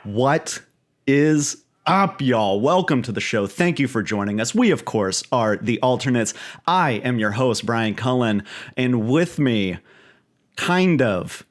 What is up, y'all? Welcome to the show. Thank you for joining us. We, of course, are The Alternates. I am your host, Brian Cullen, and with me, kind of,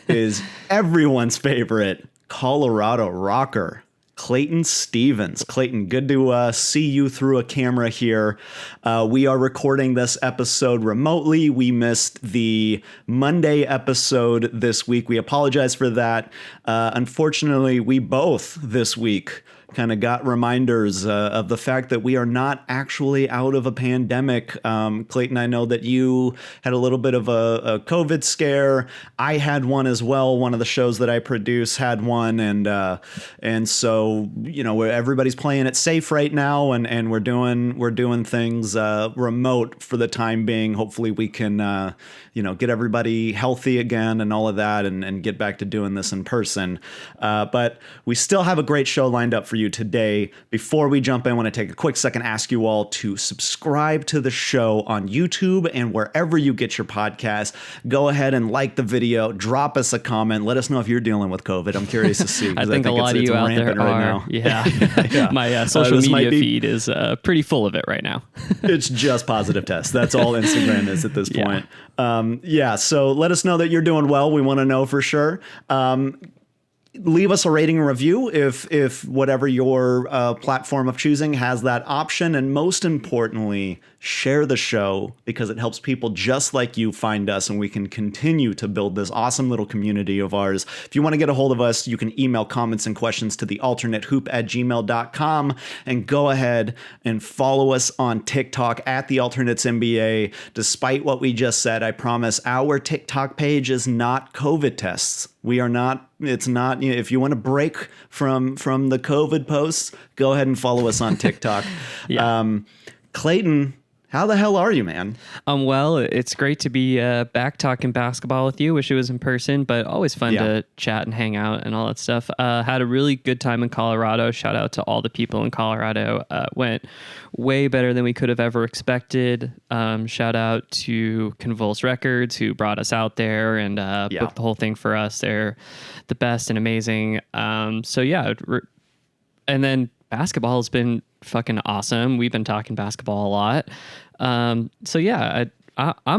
is everyone's favorite Colorado rocker, Clayton Stevens. Clayton, good to see you through a camera here. We are recording this episode remotely. We missed the Monday episode this week. We apologize for that. Unfortunately, we both this week kind of got reminders of the fact that we are not actually out of a pandemic. Clayton, I know that you had a little bit of a COVID scare. I had one as well. One of the shows that I produce had one, and so everybody's playing it safe right now, and we're doing things remote for the time being. Hopefully, we can get everybody healthy again and all of that, and get back to doing this in person. But we still have a great show lined up for you today. Before we jump in, I want to take a quick second, ask you all to subscribe to the show on YouTube and wherever you get your podcasts. Go ahead and like the video, drop us a comment, let us know if you're dealing with COVID. I'm curious to see. I think a lot of you out there are. Now. Yeah. Yeah. My social media feed is pretty full of it right now. It's just positive tests. That's all Instagram is at this point. So let us know that you're doing well. We want to know for sure. Leave us a rating and review if whatever your platform of choosing has that option. And most importantly, share the show because it helps people just like you find us, and we can continue to build this awesome little community of ours. If you want to get a hold of us, you can email comments and questions to thealternateshoop@gmail.com, and go ahead and follow us on TikTok at The Alternates NBA. Despite what we just said, I promise our TikTok page is not COVID tests. We are not. It's not. If you want to break from the COVID posts, go ahead and follow us on TikTok. Clayton, how the hell are you, man? Well, it's great to be back talking basketball with you. Wish it was in person, but always fun to chat and hang out and all that stuff. Had a really good time in Colorado. Shout out to all the people in Colorado. Went way better than we could have ever expected. Shout out to Convulse Records, who brought us out there and booked the whole thing for us. They're the best and amazing. And then basketball has been fucking awesome. We've been talking basketball a lot. I'm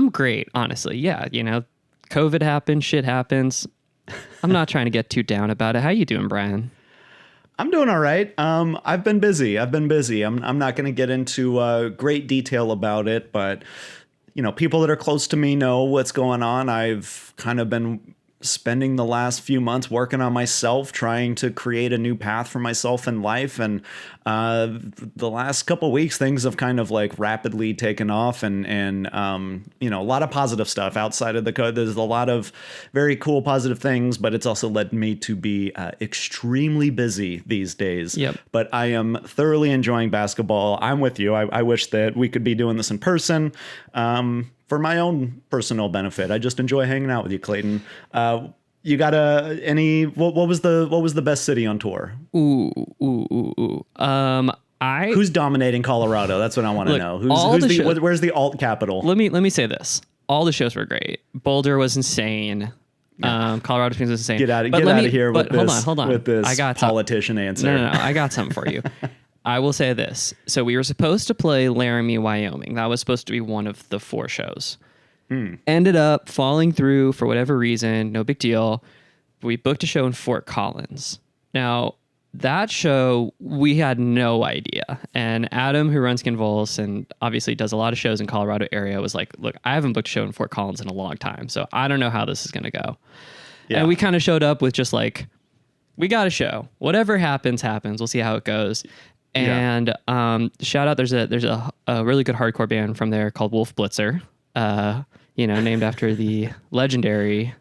great, honestly. Yeah, COVID happens, shit happens. I'm not trying to get too down about it. How you doing, Brian? I'm doing all right. I've been busy. I'm not going to get into great detail about it, but people that are close to me know what's going on. I've kind of been spending the last few months working on myself, trying to create a new path for myself in life. And the last couple of weeks, things have kind of like rapidly taken off, and a lot of positive stuff outside of the code. There's a lot of very cool positive things, but it's also led me to be extremely busy these days. Yep. But I am thoroughly enjoying basketball. I'm with you. I wish that we could be doing this in person. For my own personal benefit, I just enjoy hanging out with you, Clayton. You got what was the best city on tour? Who's dominating Colorado? That's what I want to know. Where's the alt capital? Let me say this. All the shows were great. Boulder was insane. Colorado Springs was insane. Get out of here with this. Hold on. With this I got politician answer. No. I got something for you. I will say this. So we were supposed to play Laramie, Wyoming. That was supposed to be one of the 4 shows. Ended up falling through for whatever reason. No big deal. We booked a show in Fort Collins. Now, that show, we had no idea. And Adam, who runs Convulse and obviously does a lot of shows in Colorado area, was like, look, I haven't booked a show in Fort Collins in a long time, so I don't know how this is going to go. Yeah. And we kind of showed up with just like, we got a show. Whatever happens. We'll see how it goes. And shout out, there's a really good hardcore band from there called Wolf Blitzer, named after the legendary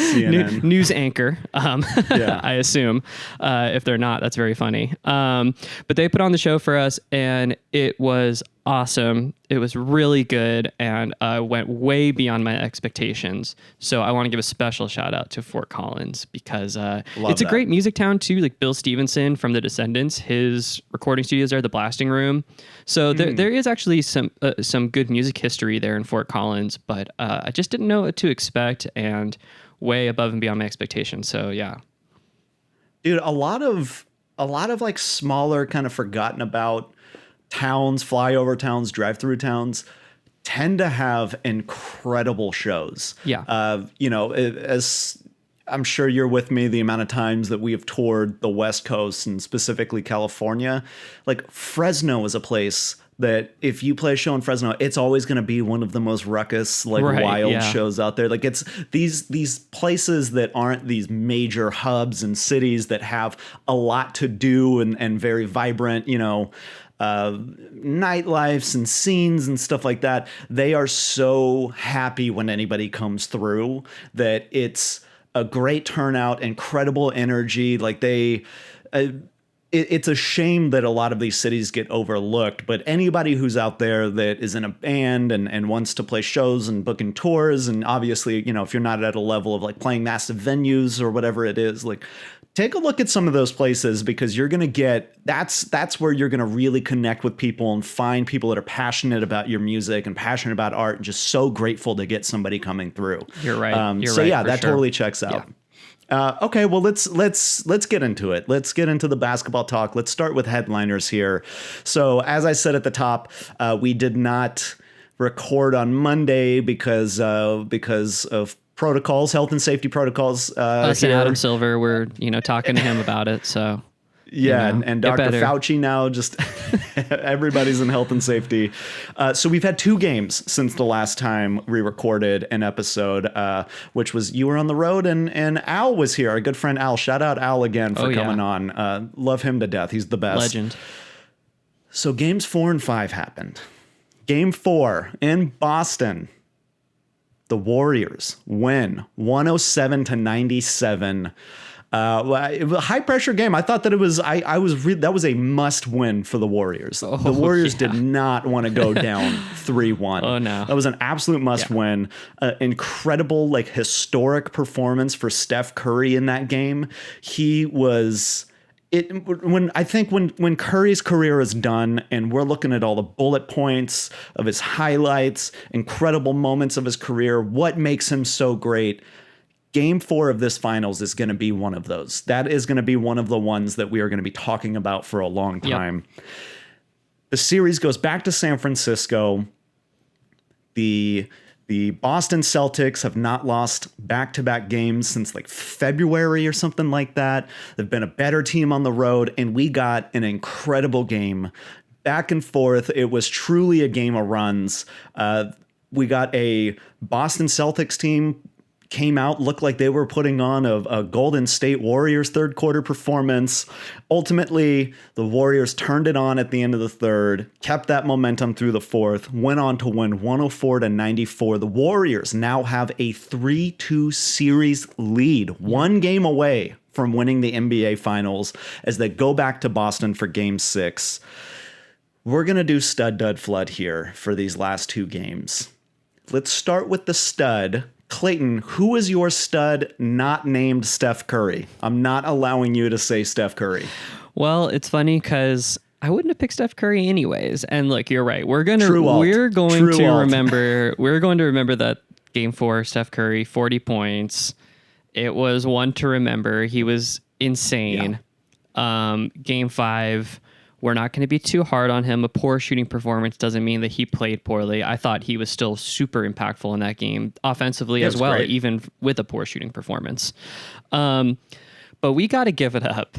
news anchor. I assume. If they're not, that's very funny. But they put on the show for us, and it was awesome. It was really good, and went way beyond my expectations. So I want to give a special shout out to Fort Collins because it's a great music town too. Like Bill Stevenson from The Descendants, his recording studios are the Blasting Room. So there is actually some good music history there in Fort Collins, but I just didn't know what to expect, and way above and beyond my expectations. So yeah. Dude, a lot of like smaller, kind of forgotten about towns, flyover towns, drive-through towns tend to have incredible shows. Yeah. As I'm sure you're with me, the amount of times that we have toured the West Coast and specifically California, like Fresno is a place that if you play a show in Fresno, it's always going to be one of the most ruckus, like Right, wild yeah. shows out there. Like it's these places that aren't these major hubs and cities that have a lot to do and very vibrant, nightlifes and scenes and stuff like that. They are so happy when anybody comes through that it's a great turnout, incredible energy. Like it's a shame that a lot of these cities get overlooked, but anybody who's out there that is in a band and wants to play shows and booking tours, and obviously, if you're not at a level of like playing massive venues or whatever it is, like take a look at some of those places, because you're going to get, that's where you're going to really connect with people and find people that are passionate about your music and passionate about art and just so grateful to get somebody coming through. You're right. So yeah, that sure. totally checks out. Yeah. Okay, well let's get into it. Let's get into the basketball talk. Let's start with headliners here. So as I said at the top, we did not record on Monday because of protocols, health and safety protocols. Us and Adam Silver were talking to him about it. So yeah, and Dr. Fauci now, just everybody's in health and safety. So we've had 2 games since the last time we recorded an episode, which was you were on the road and Al was here, our good friend Al. Shout out Al again for coming on. Love him to death. He's the best. Legend. So games 4 and 5 happened. Game 4 in Boston. The Warriors win 107-97. High pressure game. I thought that it was. That was a must win for the Warriors. The Warriors did not want to go down 3-1. Oh no, that was an absolute must win. Incredible, like historic performance for Steph Curry in that game. He was. When Curry's career is done and we're looking at all the bullet points of his highlights, incredible moments of his career, what makes him so great? Game 4 of this finals is going to be one of those. That is going to be one of the ones that we are going to be talking about for a long time. Yep. The series goes back to San Francisco. The Boston Celtics have not lost back-to-back games since like February or something like that. They've been a better team on the road, and we got an incredible game. Back and forth. It was truly a game of runs. We got a Boston Celtics team came out, looked like they were putting on a Golden State Warriors third quarter performance. Ultimately, the Warriors turned it on at the end of the third, kept that momentum through the fourth, went on to win 104-94. The Warriors now have a 3-2 series lead, 1 game away from winning the NBA Finals as they go back to Boston for Game 6. We're going to do stud, dud, flood here for these last 2 games. Let's start with the stud. Clayton, who is your stud not named Steph Curry? I'm not allowing you to say Steph Curry. Well, it's funny because I wouldn't have picked Steph Curry anyways. And look, you're right. We're going to remember that Game 4, Steph Curry, 40 points. It was one to remember. He was insane. Yeah. Game 5, we're not going to be too hard on him. A poor shooting performance doesn't mean that he played poorly. I thought he was still super impactful in that game, offensively as well, great. Even with a poor shooting performance. But we got to give it up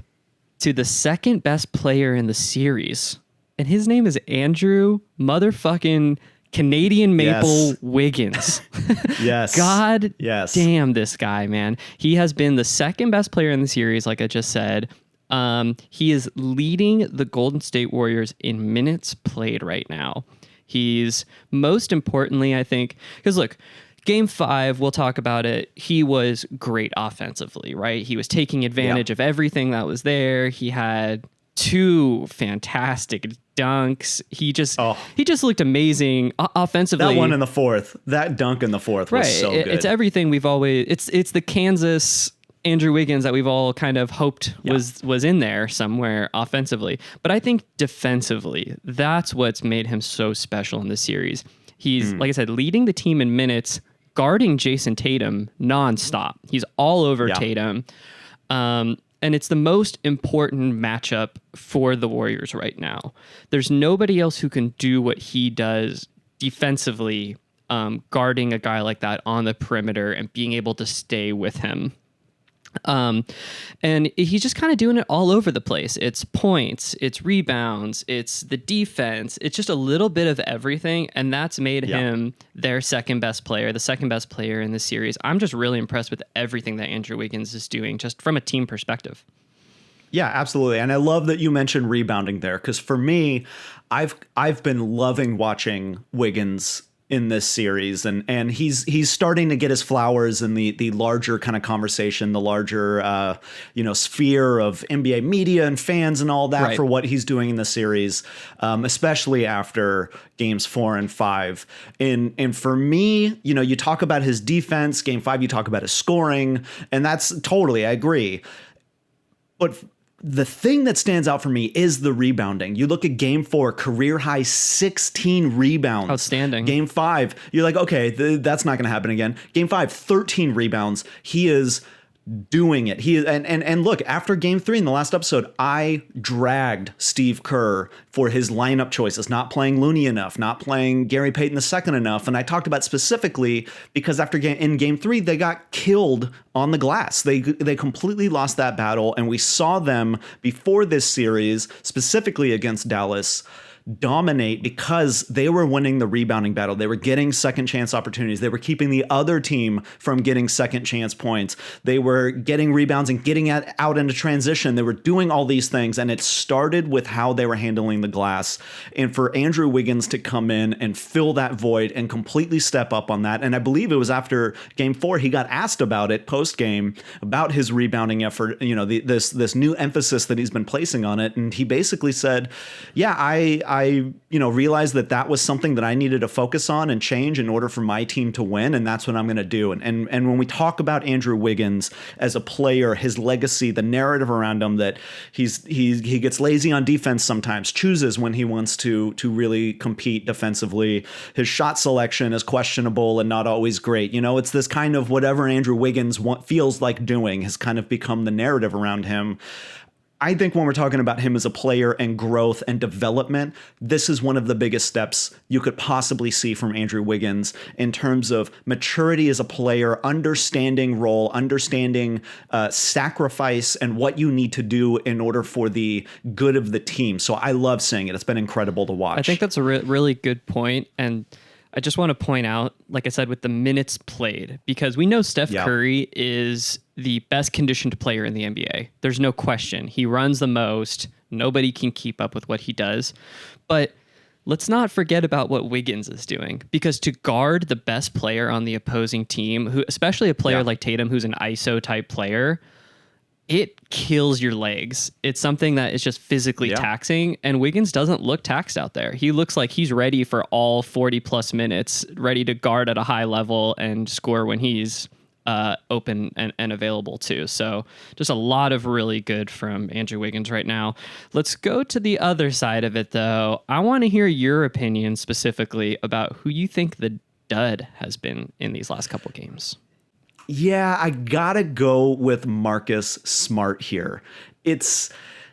to the second best player in the series. And his name is Andrew motherfucking Canadian Maple Wiggins. Yes. God damn this guy, man. He has been the second best player in the series, like I just said. He is leading the Golden State Warriors in minutes played right now. He's most importantly, I think, because look, Game 5, we'll talk about it. He was great offensively, right? He was taking advantage of everything that was there. He had 2 fantastic dunks. He just looked amazing offensively. That one in the fourth, that dunk in the fourth was so good. It's everything we've always. It's the Kansas Andrew Wiggins that we've all kind of hoped was in there somewhere offensively. But I think defensively, that's what's made him so special in this series. He's, like I said, leading the team in minutes, guarding Jason Tatum nonstop. He's all over Tatum. And it's the most important matchup for the Warriors right now. There's nobody else who can do what he does defensively, guarding a guy like that on the perimeter and being able to stay with him. And he's just kind of doing it all over the place. It's points, it's rebounds, it's the defense. It's just a little bit of everything. And that's made him their second best player, the second best player in the series. I'm just really impressed with everything that Andrew Wiggins is doing, just from a team perspective. Yeah, absolutely. And I love that you mentioned rebounding there, because for me, I've been loving watching Wiggins in this series, and he's starting to get his flowers in the larger kind of conversation, the larger sphere of NBA media and fans and all that for what he's doing in the series, especially after games 4 and 5. And for me, you talk about his defense, game 5, you talk about his scoring, and that's totally, I agree. But the thing that stands out for me is the rebounding. You look at game 4, career high 16 rebounds. Outstanding. Game 5, you're like, okay, that's not going to happen again. Game 5, 13 rebounds. He is doing it. And look, after game 3 in the last episode, I dragged Steve Kerr for his lineup choices, not playing Looney enough, not playing Gary Payton II enough. And I talked about specifically because in game 3, they got killed on the glass. They completely lost that battle. And we saw them before this series, specifically against Dallas, dominate because they were winning the rebounding battle. They were getting second chance opportunities. They were keeping the other team from getting second chance points. They were getting rebounds and getting out into transition. They were doing all these things, and it started with how they were handling the glass. And for Andrew Wiggins to come in and fill that void and completely step up on that, and I believe it was after game 4 he got asked about it post game, about his rebounding effort, this new emphasis that he's been placing on it, and he basically said, yeah, I realized that was something that I needed to focus on and change in order for my team to win, and that's what I'm going to do. And when we talk about Andrew Wiggins as a player, his legacy, the narrative around him, that he gets lazy on defense sometimes, chooses when he wants to really compete defensively. His shot selection is questionable and not always great. It's this kind of whatever Andrew Wiggins feels like doing has kind of become the narrative around him. I think when we're talking about him as a player and growth and development, this is one of the biggest steps you could possibly see from Andrew Wiggins in terms of maturity as a player, understanding role, understanding sacrifice, and what you need to do in order for the good of the team. So I love seeing it. It's been incredible to watch. I think that's a really good point. And I just want to point out, like I said, with the minutes played, because we know Steph Curry is the best conditioned player in the NBA. There's no question. He runs the most. Nobody can keep up with what he does. But let's not forget about what Wiggins is doing, because to guard the best player on the opposing team, who, especially a player like Tatum, who's an ISO type player, it kills your legs. It's something that is just physically taxing, and Wiggins doesn't look taxed out there. He looks like he's ready for all 40 plus minutes, ready to guard at a high level and score when he's open and available too. So just a lot of really good from Andrew Wiggins right now. Let's go to the other side of it though. I want to hear your opinion specifically about who you think the dud has been in these last couple games. Yeah, I gotta go with Marcus Smart here.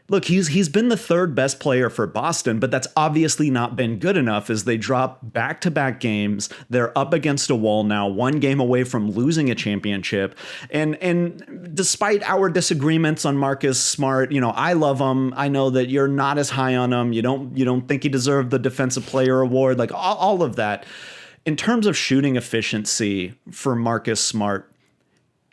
Look, he's been the third best player for Boston, but that's obviously not been good enough as they drop back-to-back games. They're up against a wall now, one game away from losing a championship. And despite our disagreements on Marcus Smart, I love him. I know that you're not as high on him. You don't think he deserved the Defensive Player Award, like all of that. In terms of shooting efficiency for Marcus Smart,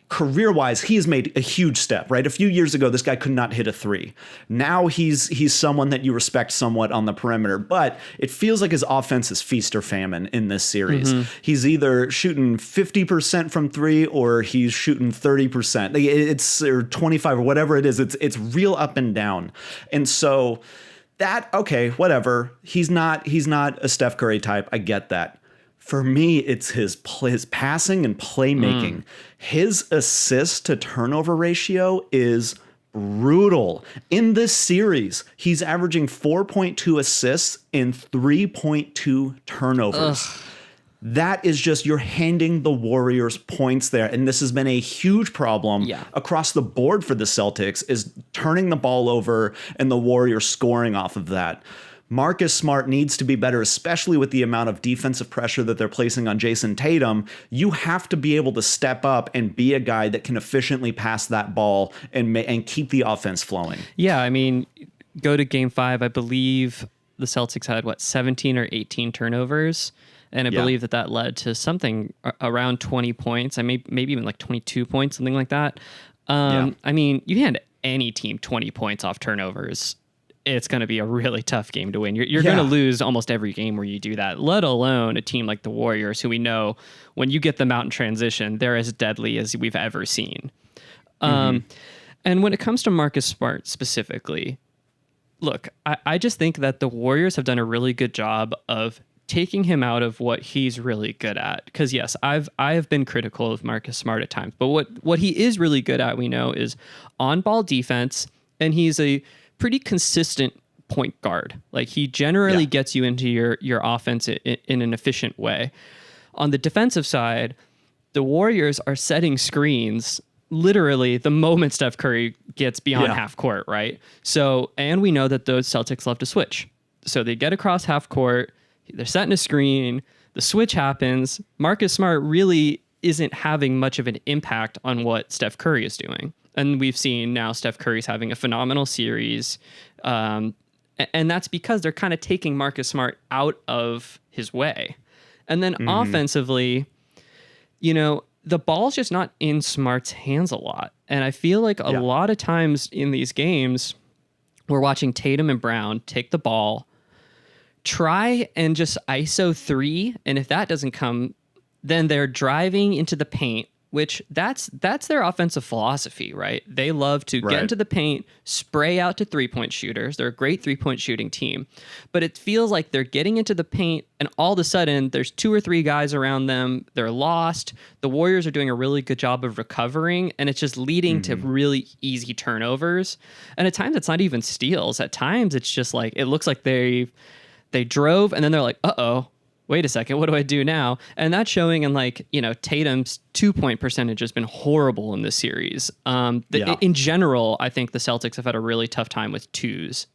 career-wise, he has made a huge step, right? A few years ago, this guy could not hit a three. Now he's someone that you respect somewhat on the perimeter, but it feels like his offense is feast or famine in this series. Mm-hmm. He's either shooting 50% from three or he's shooting 30%. It's or 25 or whatever it is. It's real up and down. And so that, okay, whatever. He's not a Steph Curry type. I get that. For me, it's his passing and playmaking. His assist to turnover ratio is brutal. In this series, he's averaging 4.2 assists and 3.2 turnovers. that is just, you're handing the Warriors points there. And this has been a huge problem across the board for the Celtics, is turning the ball over and the Warriors scoring off of that. Marcus Smart needs to be better, especially with the amount of defensive pressure that they're placing on Jason Tatum. You have to be able to step up and be a guy that can efficiently pass that ball and keep the offense flowing. Yeah, I mean, go to Game 5, I believe the Celtics had, 17 or 18 turnovers, and I believe that led to something around 20 points. Maybe even like 22 points, something like that. I mean, you hand any team 20 points off turnovers, it's going to be a really tough game to win. You're going to lose almost every game where you do that, let alone a team like the Warriors, who we know when you get them out in transition, they're as deadly as we've ever seen. And when it comes to Marcus Smart specifically, look, I just think that the Warriors have done a really good job of taking him out of what he's really good at. Because yes, I have been critical of Marcus Smart at times, but what he is really good at, we know, is on-ball defense, and he's a pretty consistent point guard. Like, he generally gets you into your offense in an efficient way. On the defensive side, the Warriors are setting screens literally the moment Steph Curry gets beyond half court, right? So, and we know that those Celtics love to switch. So they get across half court, they're setting a screen, the switch happens. Marcus Smart really isn't having much of an impact on what Steph Curry is doing. And we've seen now Steph Curry's having a phenomenal series. And that's because they're kind of taking Marcus Smart out of his way. And then offensively, the ball's just not in Smart's hands a lot. And I feel like a lot of times in these games, we're watching Tatum and Brown take the ball, try and just ISO 3. And if that doesn't come, then they're driving into the paint, which that's their offensive philosophy, right? They love to get into the paint, spray out to three-point shooters. They're a great three-point shooting team. But it feels like they're getting into the paint, and all of a sudden, there's 2 or 3 guys around them. They're lost. The Warriors are doing a really good job of recovering, and it's just leading to really easy turnovers. And at times, it's not even steals. At times, it's just like, it looks like they drove, and then they're like, uh-oh, wait a second, what do I do now? And that's showing in, Tatum's 2-point percentage has been horrible in this series. In general, I think the Celtics have had a really tough time with twos.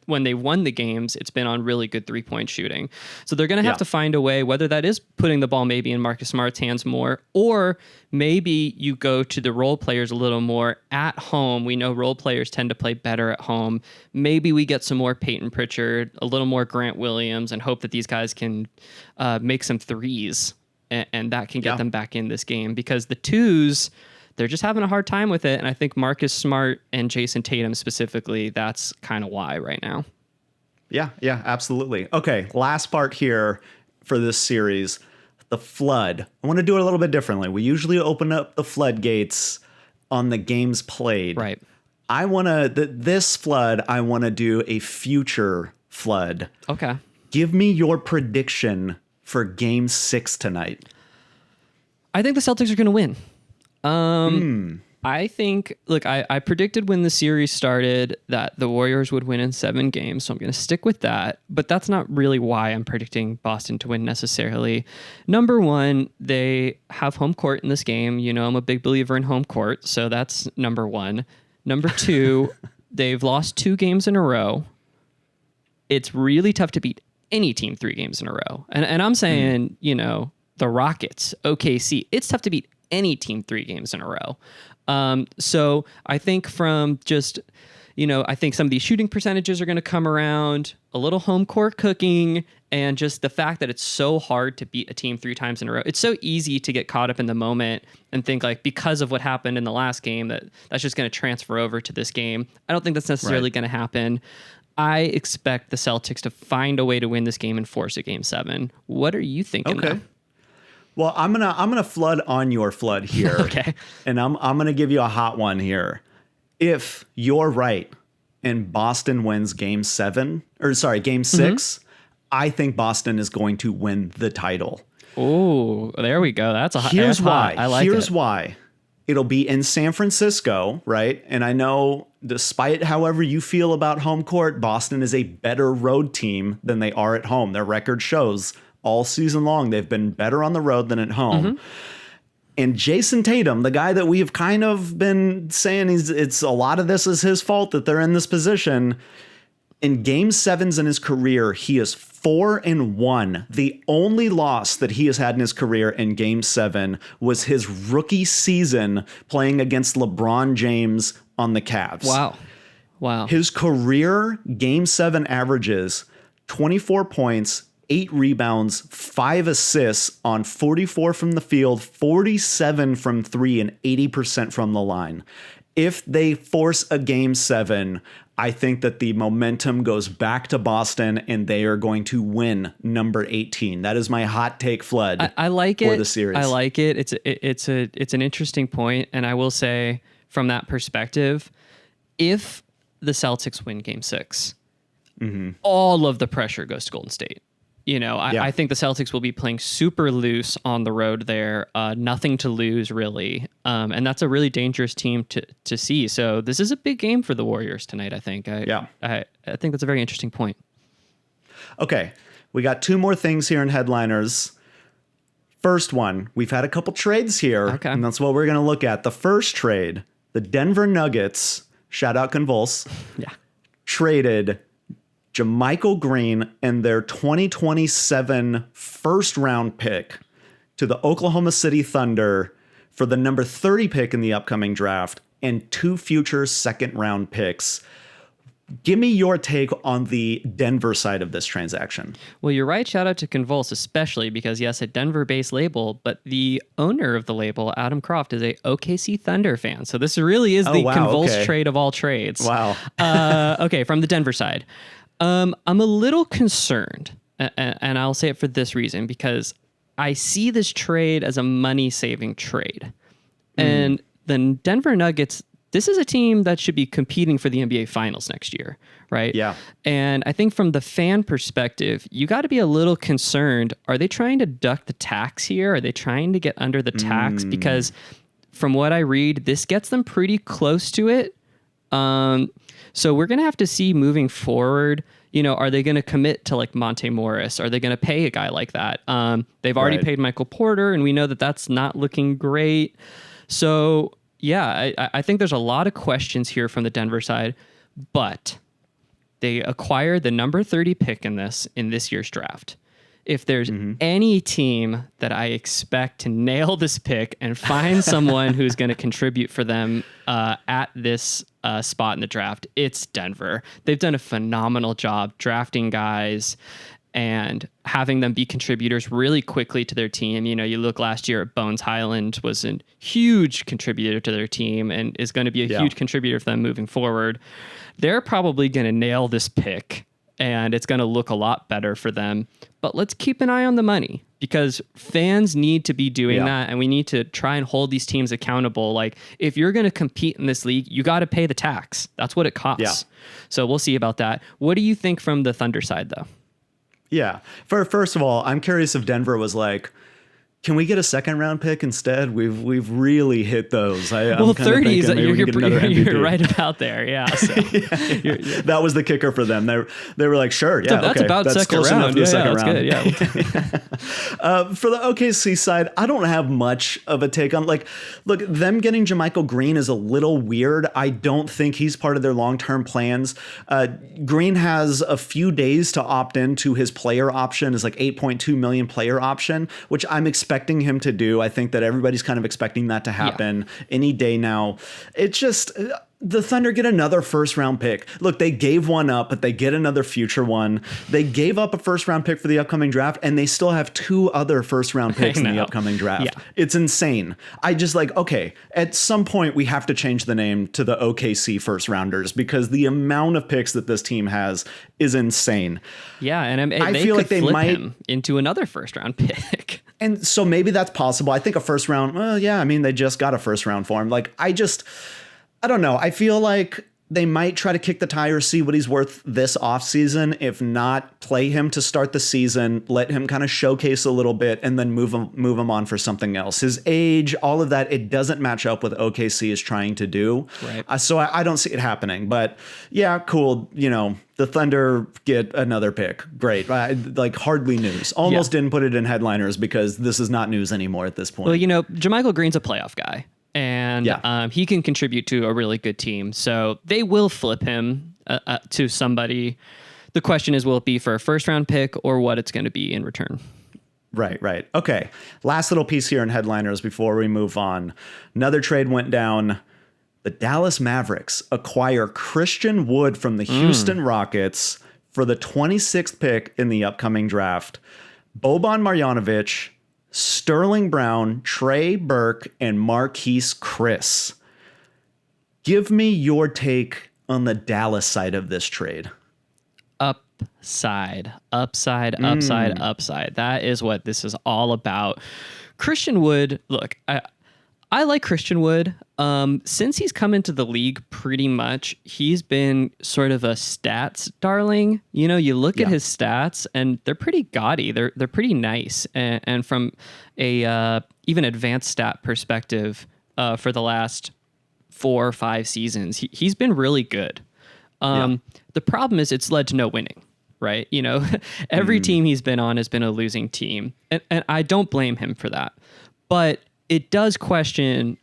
When they won the games, it's been on really good 3-point shooting. So they're going to have to find a way, whether that is putting the ball maybe in Marcus Smart's hands more, or maybe you go to the role players a little more at home. We know role players tend to play better at home. Maybe we get some more Peyton Pritchard, a little more Grant Williams, and hope that these guys can make some threes, and that can get them back in this game, because the twos, they're just having a hard time with it. And I think Marcus Smart and Jason Tatum specifically, that's kind of why right now. Yeah, absolutely. Okay, last part here for this series, the flood. I want to do it a little bit differently. We usually open up the floodgates on the games played. Right. I want to, this flood, I want to do a future flood. Okay. Give me your prediction for Game 6 tonight. I think the Celtics are going to win. I think, look, I predicted when the series started that the Warriors would win in 7 games, so I'm going to stick with that. But that's not really why I'm predicting Boston to win necessarily. Number one, they have home court in this game. I'm a big believer in home court, so that's number one. Number two, they've lost 2 games in a row. It's really tough to beat any team 3 games in a row. And I'm saying, the Rockets, OKC, it's tough to beat any team 3 games in a row. So I think from just, I think some of these shooting percentages are going to come around, a little home court cooking, and just the fact that it's so hard to beat a team 3 times in a row. It's so easy to get caught up in the moment and think because of what happened in the last game, that's just going to transfer over to this game. I don't think that's necessarily going to happen. I expect the Celtics to find a way to win this game and force a Game 7. What are you thinking? Okay. Though? Well, I'm gonna flood on your flood here. Okay. And I'm gonna give you a hot one here. If you're right and Boston wins Game 6, I think Boston is going to win the title. Oh, there we go. That's a Here's why. I like Here's it. why. It'll be in San Francisco, right? And I know, despite however you feel about home court, Boston is a better road team than they are at home. Their record shows all season long. They've been better on the road than at home. And Jason Tatum, the guy that we've kind of been saying it's a lot of this is his fault that they're in this position. In game 7s in his career, he is 4-1. The only loss that he has had in his career in game 7 was his rookie season playing against LeBron James on the Cavs. Wow. His career game 7 averages 24 points, 8 rebounds, 5 assists on 44 from the field, 47 from 3, and 80% from the line. If they force a game 7, I think that the momentum goes back to Boston and they are going to win number 18. That is my hot take, Flood. I like it for the series. I like it. It's an interesting point, and I will say from that perspective, if the Celtics win game 6, all of the pressure goes to Golden State. I think the Celtics will be playing super loose on the road there. Nothing to lose, really. And that's a really dangerous team to see. So this is a big game for the Warriors tonight, I think. I think that's a very interesting point. Okay, we got 2 more things here in headliners. First one, we've had a couple trades here, and that's what we're going to look at. The first trade, the Denver Nuggets, shout out Convulse, traded JaMychal Green and their 2027 first round pick to the Oklahoma City Thunder for the number 30 pick in the upcoming draft and 2 future second round picks. Give me your take on the Denver side of this transaction. Well, you're right. Shout out to Convulse, especially because, yes, a Denver-based label, but the owner of the label, Adam Croft, is a OKC Thunder fan. So this really is the Convulse trade of all trades. Wow. Okay, from the Denver side. I'm a little concerned, and I'll say it for this reason, because I see this trade as a money-saving trade. And the Denver Nuggets, this is a team that should be competing for the NBA Finals next year, right? Yeah. And I think from the fan perspective, you got to be a little concerned. Are they trying to duck the tax here? Are they trying to get under the tax? Because from what I read, this gets them pretty close to it. So we're going to have to see moving forward, are they going to commit to like Monte Morris? Are they going to pay a guy like that? They've already paid Michael Porter, and we know that that's not looking great. So yeah, I think there's a lot of questions here from the Denver side, but they acquired the number 30 pick in this year's draft. If there's any team that I expect to nail this pick and find someone who's going to contribute for them at this spot in the draft, it's Denver. They've done a phenomenal job drafting guys and having them be contributors really quickly to their team. You look last year at Bones Highland was a huge contributor to their team and is going to be a huge contributor for them moving forward. They're probably going to nail this pick, and it's going to look a lot better for them. But let's keep an eye on the money, because fans need to be doing that, and we need to try and hold these teams accountable. Like, if you're going to compete in this league, you got to pay the tax. That's what it costs. Yeah. So we'll see about that. What do you think from the Thunder side, though? Yeah. First of all, I'm curious if Denver was like, can we get a second round pick instead? We've really hit those. I'm 30 is you're right about there. Yeah. So that was the kicker for them. They were like, sure, yeah, that's about that's second close round. Enough to Yeah, second round. Good. For the OKC side, I don't have much of a take on. Like, look, them getting JaMychal Green is a little weird. I don't think he's part of their long-term plans. Green has a few days to opt into his player option, is like $8.2 million player option, which I'm expecting him to do. I think that everybody's kind of expecting that to happen any day now. It's just the Thunder get another first round pick. Look, they gave one up, but they get another future one. They gave up a first round pick for the upcoming draft, and they still have 2 other first round picks in the upcoming draft. Yeah. It's insane. I just okay, at some point we have to change the name to the OKC first rounders, because the amount of picks that this team has is insane. Yeah, and I feel like they might him into another first round pick. And so maybe that's possible. I think a first round, well, yeah, I mean, they just got a first round for him. I don't know. I feel like they might try to kick the tires, see what he's worth this offseason. If not, play him to start the season, let him kind of showcase a little bit, and then move him on for something else. His age, all of that, it doesn't match up with what OKC is trying to do. Right. So I don't see it happening. But yeah, cool. The Thunder get another pick. Great. Like hardly news. Almost didn't put it in headliners because this is not news anymore at this point. Well, JaMychal Green's a playoff guy. And he can contribute to a really good team. So they will flip him to somebody. The question is, will it be for a first-round pick or what it's going to be in return? Right. Okay. Last little piece here in headliners before we move on. Another trade went down. The Dallas Mavericks acquire Christian Wood from the Houston Rockets for the 26th pick in the upcoming draft. Boban Marjanovic, Sterling Brown, Trey Burke, and Marquise Chris. Give me your take on the Dallas side of this trade. Upside. That is what this is all about. Christian Wood, look, I like Christian Wood. Since he's come into the league, pretty much, he's been sort of a stats darling. You look at his stats, and they're pretty gaudy. They're pretty nice. And from a even advanced stat perspective, for the last 4 or 5 seasons, he's been really good. The problem is it's led to no winning, right? Every team he's been on has been a losing team, and I don't blame him for that. But it does question,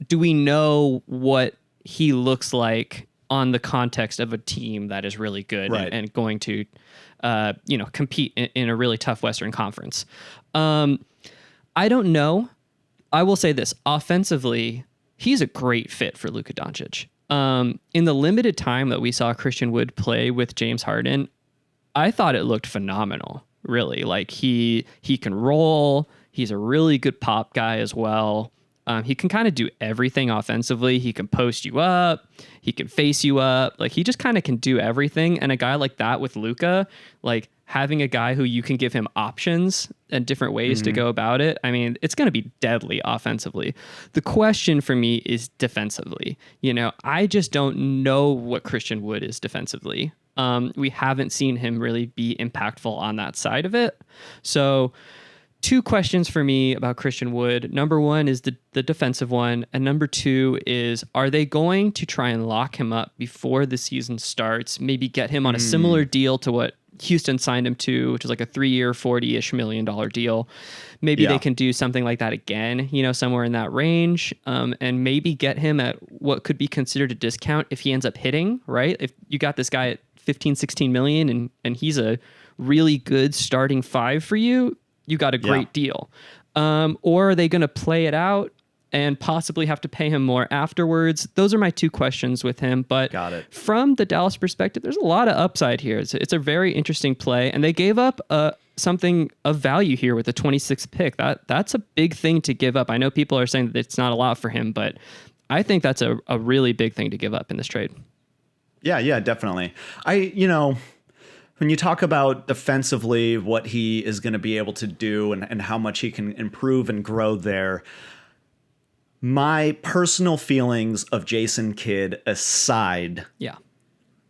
do we know what he looks like on the context of a team that is really good and going to, compete in a really tough Western Conference? I don't know. I will say this. Offensively, he's a great fit for Luka Doncic. In the limited time that we saw Christian Wood play with James Harden, I thought it looked phenomenal, really. Like he can roll. He's a really good pop guy as well. He can kind of do everything offensively. He can post you up. He can face you up. Like he just kind of can do everything. And a guy like that with Luka, like having a guy who you can give him options and different ways to go about it. I mean, it's going to be deadly offensively. The question for me is defensively. I just don't know what Christian Wood is defensively. We haven't seen him really be impactful on that side of it. So 2 questions for me about Christian Wood. Number 1 is the defensive one. And number 2 is, are they going to try and lock him up before the season starts? Maybe get him on a similar deal to what Houston signed him to, which is like a 3-year, $40-ish million deal. Maybe they can do something like that again, somewhere in that range. And maybe get him at what could be considered a discount if he ends up hitting, right? If you got this guy at 15, 16 million and he's a really good starting 5 for you, you got a great deal. Or are they going to play it out and possibly have to pay him more afterwards? Those are my 2 questions with him. But from the Dallas perspective, there's a lot of upside here. It's a very interesting play. And they gave up something of value here with the 26th pick. That's a big thing to give up. I know people are saying that it's not a lot for him, but I think that's a really big thing to give up in this trade. Yeah, definitely. When you talk about defensively, what he is going to be able to do and how much he can improve and grow there, my personal feelings of Jason Kidd aside,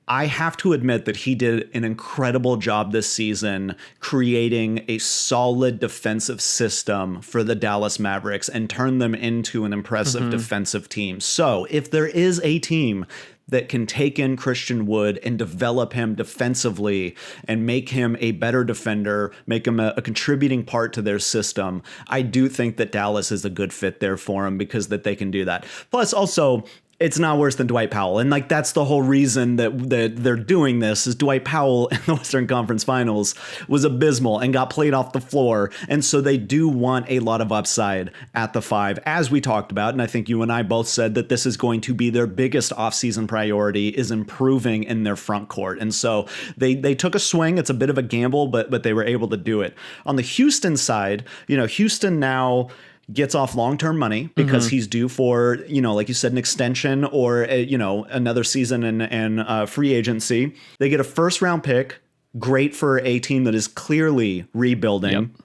I have to admit that he did an incredible job this season creating a solid defensive system for the Dallas Mavericks and turned them into an impressive defensive team. So if there is a team that can take in Christian Wood and develop him defensively and make him a better defender, make him a contributing part to their system, I do think that Dallas is a good fit there for him because that they can do that. Plus, also, it's not worse than Dwight Powell. And like that's the whole reason that they're doing this is Dwight Powell in the Western Conference Finals was abysmal and got played off the floor. And so they do want a lot of upside at the 5, as we talked about. And I think you and I both said that this is going to be their biggest offseason priority is improving in their front court. And so they took a swing. It's a bit of a gamble, but they were able to do it. On the Houston side, Houston now gets off long-term money because he's due for, like you said, an extension or, another season and free agency. They get a first-round pick, great for a team that is clearly rebuilding.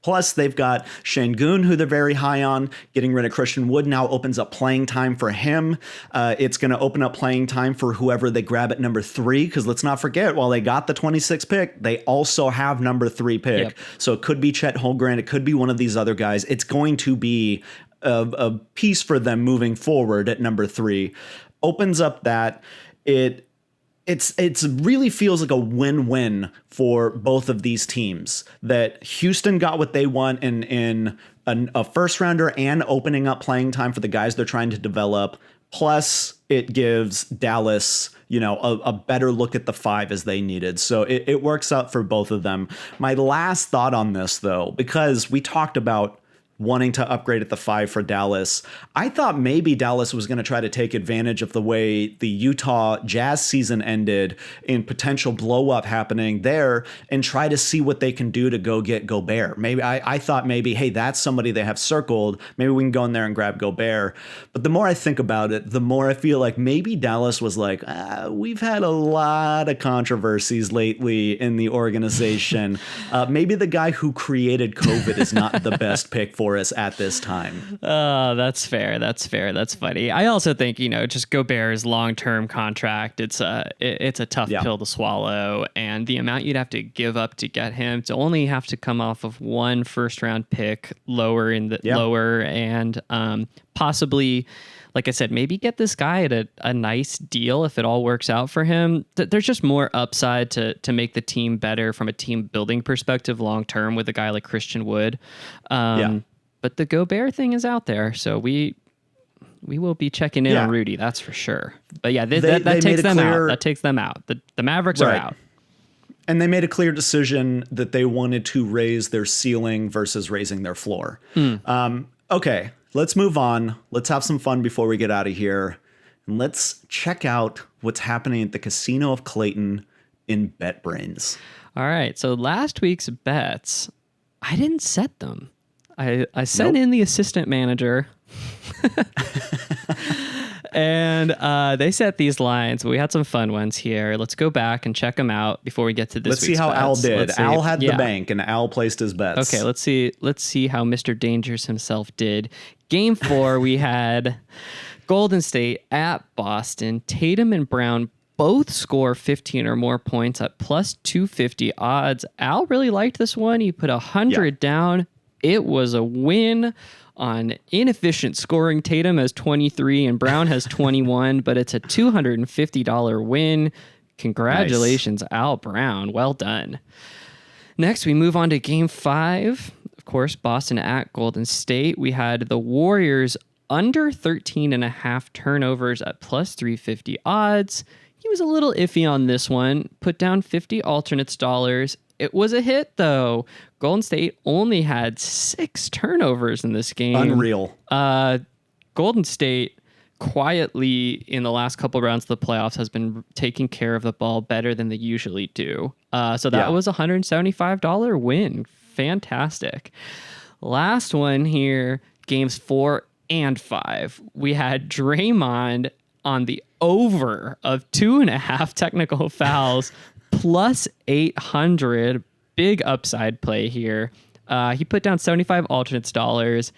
Plus, they've got Şengün, who they're very high on. Getting rid of Christian Wood now opens up playing time for him. It's going to open up playing time for whoever they grab at number 3, because let's not forget, while they got the 26th pick, they also have number 3 pick. Yep. So it could be Chet Holmgren. It could be one of these other guys. It's going to be a piece for them moving forward at number 3. Opens up that. It's really feels like a win-win for both of these teams, that Houston got what they want in a first rounder and opening up playing time for the guys they're trying to develop. Plus it gives Dallas, a better look at the 5 as they needed. So it works out for both of them. My last thought on this, though, because we talked about wanting to upgrade at the 5 for Dallas, I thought maybe Dallas was going to try to take advantage of the way the Utah Jazz season ended in potential blow up happening there and try to see what they can do to go get Gobert. Maybe I thought maybe, hey, that's somebody they have circled. Maybe we can go in there and grab Gobert. But the more I think about it, the more I feel like maybe Dallas was like, we've had a lot of controversies lately in the organization. Maybe the guy who created COVID is not the best pick for us at this time. That's fair. That's funny. I also think, just Gobert's long-term contract, it's a tough pill to swallow, and the amount you'd have to give up to get him, to only have to come off of one first-round pick lower and possibly, like I said, maybe get this guy at a nice deal if it all works out for him. There's just more upside to make the team better from a team building perspective long-term with a guy like Christian Wood. But the Gobert thing is out there, so we will be checking in on Rudy, that's for sure. But yeah, that takes them out. That takes them out. The Mavericks are out. And they made a clear decision that they wanted to raise their ceiling versus raising their floor. Okay, let's move on. Let's have some fun before we get out of here. And let's check out what's happening at the Casino of Clayton in BetBrains. All right, so last week's bets, I didn't set them. I sent in the assistant manager and they set these lines. We had some fun ones here. Let's go back and check them out before we get to this week's week's bets. Let's see how Al did. Al had the bank and Al placed his bets. Okay, let's see how Mr. Dangerous himself did. Game 4, we had Golden State at Boston. Tatum and Brown both score 15 or more points at plus 250 odds. Al really liked this one. He put 100 down. It was a win on inefficient scoring. Tatum has 23 and Brown has 21, but it's a $250 win. Congratulations, nice. Al Brown. Well done. Next, we move on to Game 5. Of course, Boston at Golden State. We had the Warriors under 13.5 turnovers at plus 350 odds. He was a little iffy on this one. Put down 50 alternates dollars. It was a hit, though. Golden State only had 6 turnovers in this game. Unreal. Golden State quietly in the last couple rounds of the playoffs has been taking care of the ball better than they usually do. So that was a $175 win. Fantastic. Last one here, games 4 and 5. We had Draymond on the over of 2.5 technical fouls. Plus 800, big upside play here. He put down 75 alternates dollars.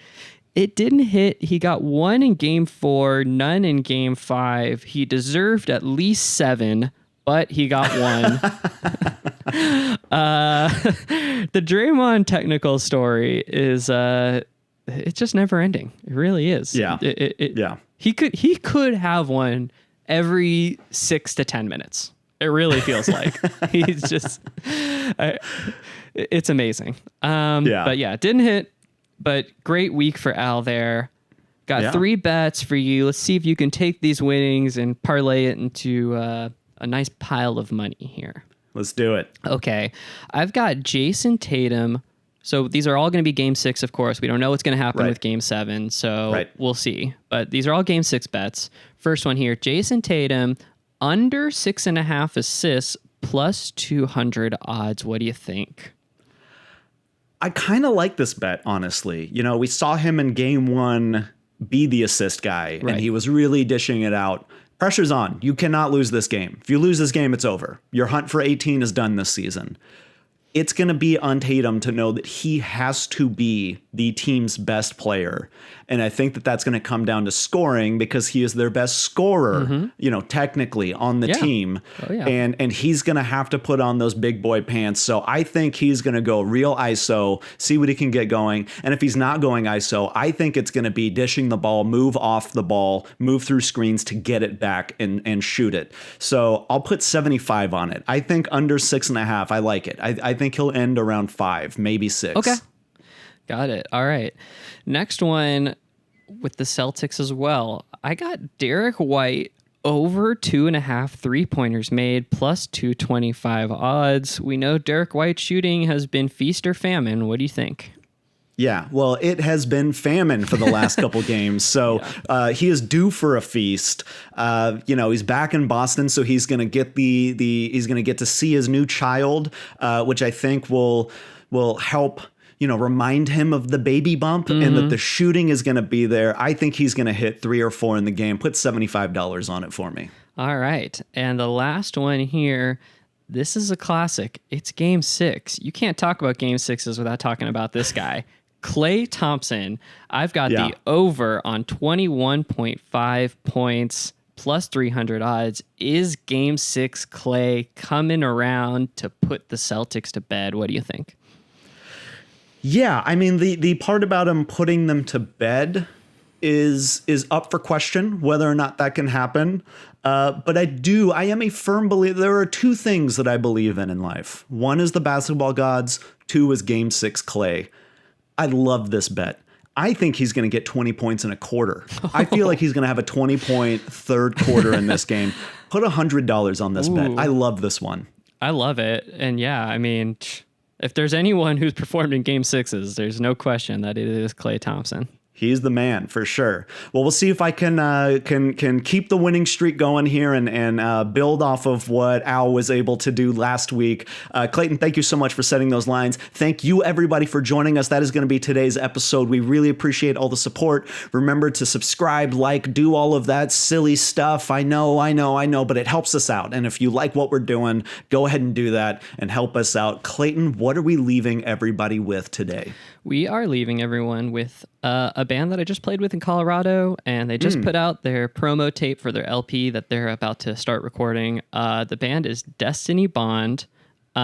It didn't hit. He got 1 in Game 4, none in Game 5. He deserved at least 7, but he got 1. The Draymond technical story is it's just never ending. It really is. Yeah. He could have one every 6 to 10 minutes. It really feels like he's just, it's amazing. But yeah, it didn't hit, but great week for Al there. Got 3 bets for you. Let's see if you can take these winnings and parlay it into a nice pile of money here. Let's do it. Okay. I've got Jason Tatum. So these are all going to be Game 6, of course. We don't know what's going to happen with Game 7, so we'll see. But these are all Game 6 bets. First one here, Jason Tatum, under 6.5 assists, plus 200 odds. What do you think? I kind of like this bet, honestly. We saw him in Game 1 be the assist guy, and he was really dishing it out. Pressure's on. You cannot lose this game. If you lose this game, it's over. Your hunt for 18 is done this season. it's going to be on Tatum to know that he has to be the team's best player. And I think that that's going to come down to scoring because he is their best scorer, technically on the team. Oh, yeah. And he's going to have to put on those big boy pants. So I think he's going to go real ISO, see what he can get going. And if he's not going ISO, I think it's going to be dishing the ball, move off the ball, move through screens to get it back and shoot it. So I'll put 75 on it. I think under 6.5. I like it. I think he'll end around 5, maybe 6. Okay. Got it. All right. Next one with the Celtics as well. I got Derek White over 2.5 3-pointers made plus 225 odds. We know Derek White shooting has been feast or famine. What do you think? Yeah, well, it has been famine for the last couple games, so he is due for a feast. He's back in Boston, so he's going to get he's going to get to see his new child, which I think will help remind him of the baby bump and that the shooting is going to be there. I think he's going to hit 3 or 4 in the game. Put $75 on it for me. All right, and the last one here. This is a classic. It's Game 6. You can't talk about Game 6s without talking about this guy. Klay Thompson. I've got the over on 21.5 points plus 300 odds. Is Game 6 Klay coming around to put the Celtics to bed? What do you think? Yeah, I mean, the part about him putting them to bed is up for question whether or not that can happen. But I am a firm believer. There are 2 things that I believe in life. One is the basketball gods. 2 is Game 6 Klay. I love this bet. I think he's going to get 20 points in a quarter. I feel like he's going to have a 20-point third quarter in this game. Put $100 on this bet. I love this one. I love it. And yeah, I mean, if there's anyone who's performed in Game 6s, there's no question that it is Klay Thompson. He's the man for sure. Well, we'll see if I can keep the winning streak going here and build off of what Al was able to do last week. Clayton, thank you so much for setting those lines. Thank you, everybody, for joining us. That is going to be today's episode. We really appreciate all the support. Remember to subscribe, like, do all of that silly stuff. I know, but it helps us out. And if you like what we're doing, go ahead and do that and help us out. Clayton, what are we leaving everybody with today? We are leaving everyone with a band that I just played with in Colorado, and they just put out their promo tape for their LP that they're about to start recording. The band is Destiny Bond. They're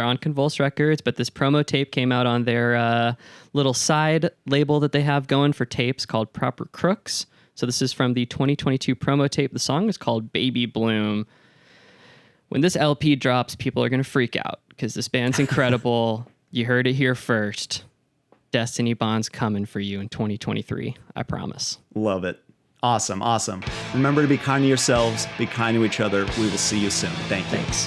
on Convulse Records, but this promo tape came out on their little side label that they have going for tapes called Proper Crooks. So this is from the 2022 promo tape. The song is called Baby Bloom. When this LP drops, people are going to freak out because this band's incredible. You heard it here first. Destiny Bond's coming for you in 2023. I promise. Love it. Awesome. Remember to be kind to yourselves, be kind to each other. We will see you soon. Thank you. Thanks.